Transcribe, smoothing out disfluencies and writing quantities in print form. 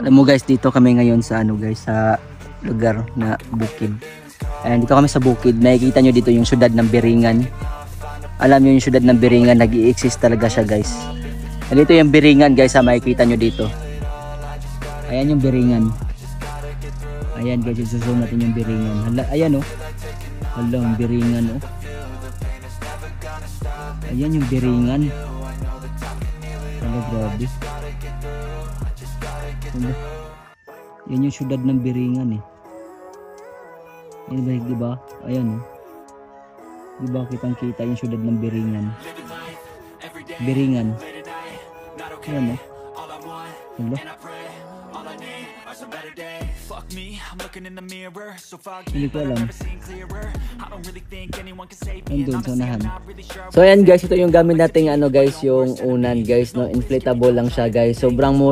Alam mo guys, dito kami ngayon sa ano guys, sa lugar na bukid. Ayan, dito kami sa bukid. Nakikita nyo dito yung syudad ng Biringan. Alam nyo yung syudad ng Biringan, nag-i-exist talaga siya guys. Dito yung Biringan guys, makikita nyo dito. Ayan yung Biringan. Ayan guys, isusun natin yung Biringan. Hala, ayan oh. Hala, yung Biringan oh. Ayan yung Biringan. Hala, grabe. Hala. Yan yung syudad ng Biringan eh. Yan ba, diba? Ayan oh. Diba kitang kita yung syudad ng Biringan. Biringan. Ayan oh. Hala. Hindi ko alam. Nandun sa unahan. So ayan guys, ito yung gamit nating ano guys, yung unan guys, no, inflatable lang siya guys. Sobrang mura.